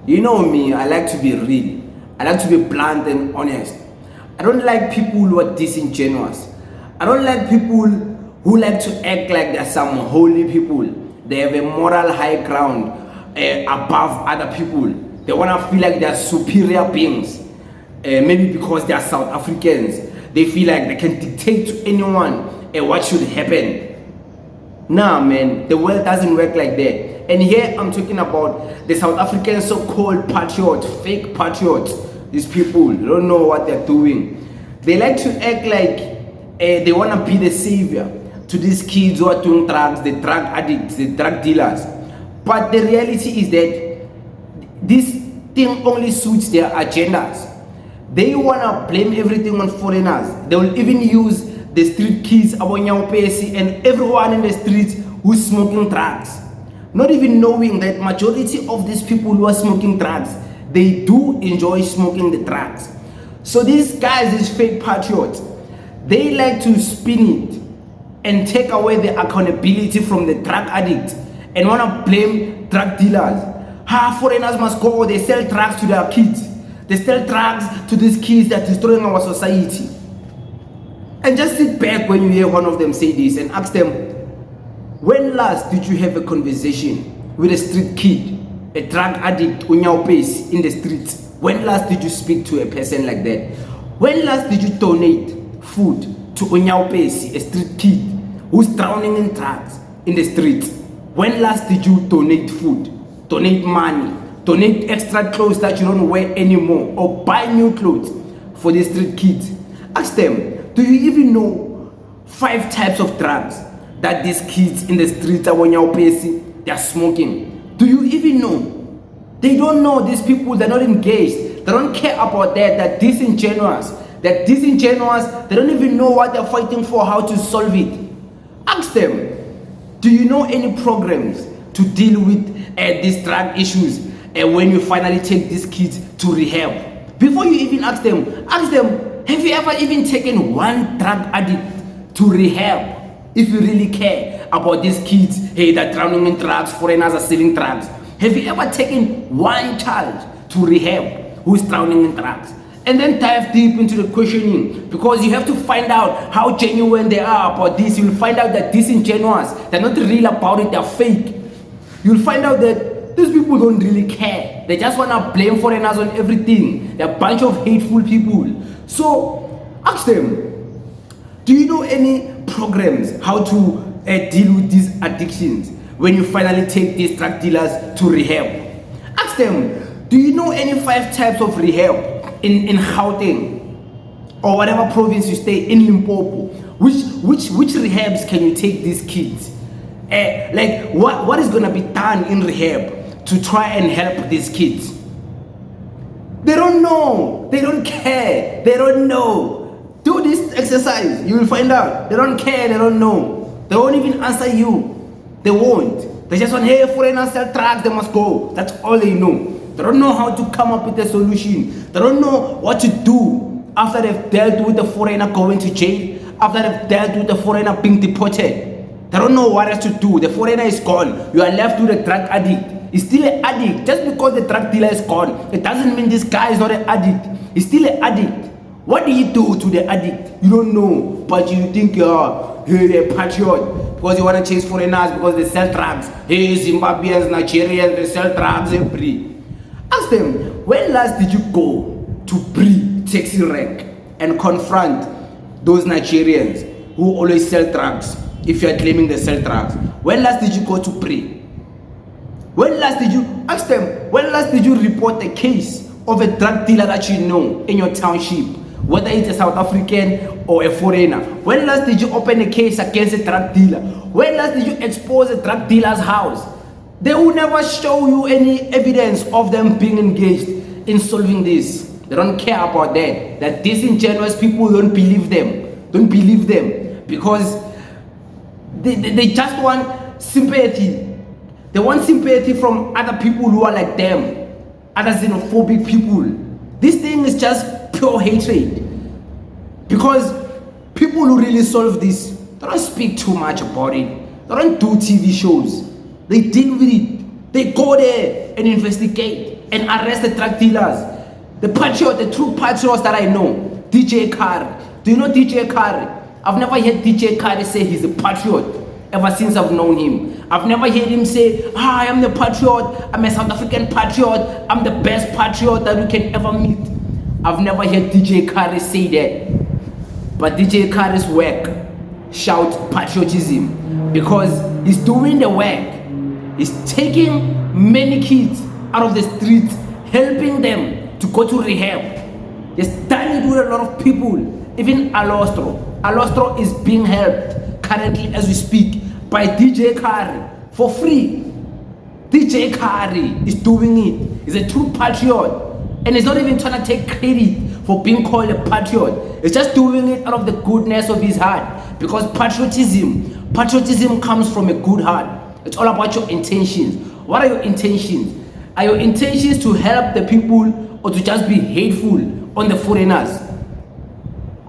You know me, I like to be real. I like to be blunt and honest. I don't like people who are disingenuous. I don't like people who like to act like they're some holy people. They have a moral high ground above other people. They want to feel like they're superior beings. Maybe because they're South Africans. They feel like they can dictate to anyone what should happen. Nah, man, the world doesn't work like that. And here I'm talking about the South African so-called patriots, fake patriots. These people don't know what they're doing. They like to act like they want to be the savior to these kids who are doing drugs, the drug addicts, the drug dealers. But the reality is that this thing only suits their agendas. They want to blame everything on foreigners. They will even use the street kids, and everyone in the streets who's smoking drugs. Not even knowing that majority of these people who are smoking drugs, they do enjoy smoking the drugs. So these guys, these fake patriots, they like to spin it and take away the accountability from the drug addicts and want to blame drug dealers. Foreigners must go, they sell drugs to their kids. They sell drugs to these kids that are destroying our society. And just sit back when you hear one of them say this and ask them, when last did you have a conversation with a street kid, a drug addict on your base in the streets? When last did you speak to a person like that? When last did you donate food to Onyao, a street kid who's drowning in drugs in the streets? When last did you donate food, donate money, donate extra clothes that you don't wear anymore, or buy new clothes for the street kids? Ask them, do you even know 5 types of drugs that these kids in the streets they are smoking? Do you even know? They don't know. These people, they're not engaged. They don't care about that. They're disingenuous. They're disingenuous. They don't even know what they're fighting for, how to solve it. Ask them, do you know any programs to deal with these drug issues when you finally take these kids to rehab? Before you even ask them, have you ever even taken one drug addict to rehab? If you really care about these kids, they're drowning in drugs, foreigners are selling drugs. Have you ever taken one child to rehab who's drowning in drugs? And then dive deep into the questioning, because you have to find out how genuine they are about this. You'll find out that disingenuous, they're not real about it, they're fake. You'll find out that these people don't really care. They just want to blame foreigners on everything. They're a bunch of hateful people. So ask them, do you know any programs how to deal with these addictions when you finally take these drug dealers to rehab? Ask them, do you know any 5 types of rehab in Gauteng or whatever province you stay in, Limpopo? Which rehabs can you take these kids? Like what is gonna be done in rehab to try and help these kids? They don't know. They don't care. They don't know. Do this exercise. You will find out. They don't care. They don't know. They won't even answer you. They won't. They just want, hey, foreigners sell drugs, they must go. That's all they know. They don't know how to come up with a solution. They don't know what to do after they've dealt with the foreigner going to jail, after they've dealt with the foreigner being deported. They don't know what else to do. The foreigner is gone. You are left with a drug addict. He's still an addict. Just because the drug dealer is gone, it doesn't mean this guy is not an addict. He's still an addict. What do you do to the addict? You don't know, but you think you're a patriot because you want to chase foreigners because they sell drugs. Hey, Zimbabweans, Nigerians, they sell drugs every. Ask them, when last did you go to taxi rank and confront those Nigerians who always sell drugs? If you are claiming they sell drugs, when last did you go to When last did you ask them? When last did you report a case of a drug dealer that you know in your township, whether it's a South African or a foreigner? When last did you open a case against a drug dealer? When last did you expose a drug dealer's house? They will never show you any evidence of them being engaged in solving this. They don't care about that. That disingenuous people don't believe them. Don't believe them because they just want sympathy. They want sympathy from other people who are like them, other xenophobic people. This thing is just pure hatred. Because people who really solve this, they don't speak too much about it. They don't do TV shows. They deal with it. They go there and investigate. and arrest the drug dealers. The patriot, the true patriots that I know, DJ Kari. Do you know DJ Kari? I've never heard DJ Kari say he's a patriot ever since I've known him. I've never heard him say, I am the patriot, I'm a South African patriot, I'm the best patriot that we can ever meet. I've never heard DJ Kari say that. But DJ Kari's work shouts patriotism because he's doing the work. He's taking many kids out of the streets, helping them to go to rehab. He's done it with a lot of people, even Alostro. Alostro is being helped currently as we speak by DJ Kari for free. DJ Kari is doing it. He's a true patriot. And he's not even trying to take credit for being called a patriot. He's just doing it out of the goodness of his heart. Because patriotism comes from a good heart. It's all about your intentions. What are your intentions? Are your intentions to help the people or to just be hateful on the foreigners?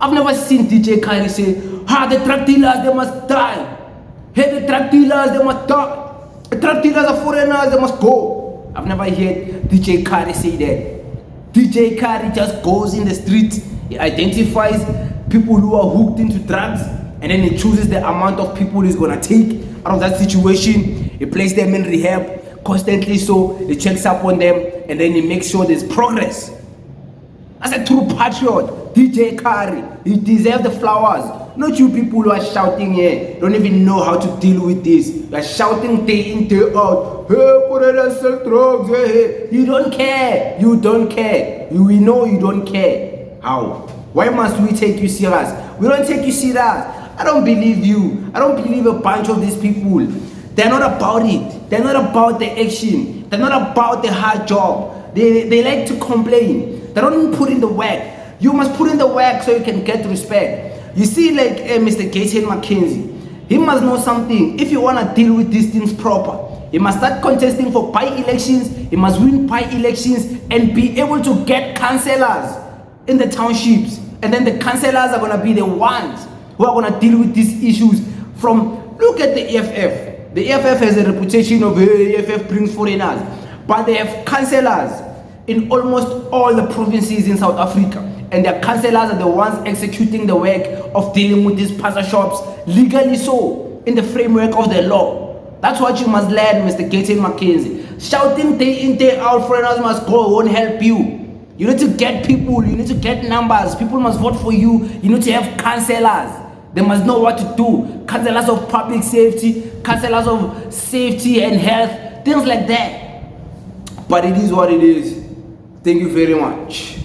I've never seen DJ Kari say, the drug dealers, they must die. Hey, the drug dealers, they must die. The drug dealers are foreigners, they must go. I've never heard DJ Kari say that. DJ Kari just goes in the streets, he identifies people who are hooked into drugs, and then he chooses the amount of people he's gonna take out of that situation. He places them in rehab constantly, so he checks up on them, and then he makes sure there's progress. That's a true patriot, DJ Kari. He deserves the flowers. Not you people who are shouting here, don't even know how to deal with this. You are shouting day in, day out. Hey, foreigners sell drugs. Hey. You don't care. You don't care. We know you don't care. How? Why must we take you serious? We don't take you serious. I don't believe you. I don't believe a bunch of these people. They're not about it. They're not about the action. They're not about the hard job. They like to complain. They don't even put in the work. You must put in the work so you can get respect. You see, like Mr. Gaten McKenzie, he must know something. If you want to deal with these things proper, he must start contesting for by-elections. He must win by-elections and be able to get councillors in the townships. And then the councillors are going to be the ones who are going to deal with these issues. Look at the EFF. The EFF has a reputation of, hey, EFF brings foreigners. But they have councillors in almost all the provinces in South Africa. And their councillors are the ones executing the work of dealing with these pasta shops legally so, in the framework of the law. That's what you must learn, Mr. Gaten McKenzie. Shouting day in, day out, foreigners must go, won't help you. You need to get people, you need to get numbers. People must vote for you. You need to have councillors. They must know what to do. Councillors of public safety, councillors of safety and health, things like that. But it is what it is. Thank you very much.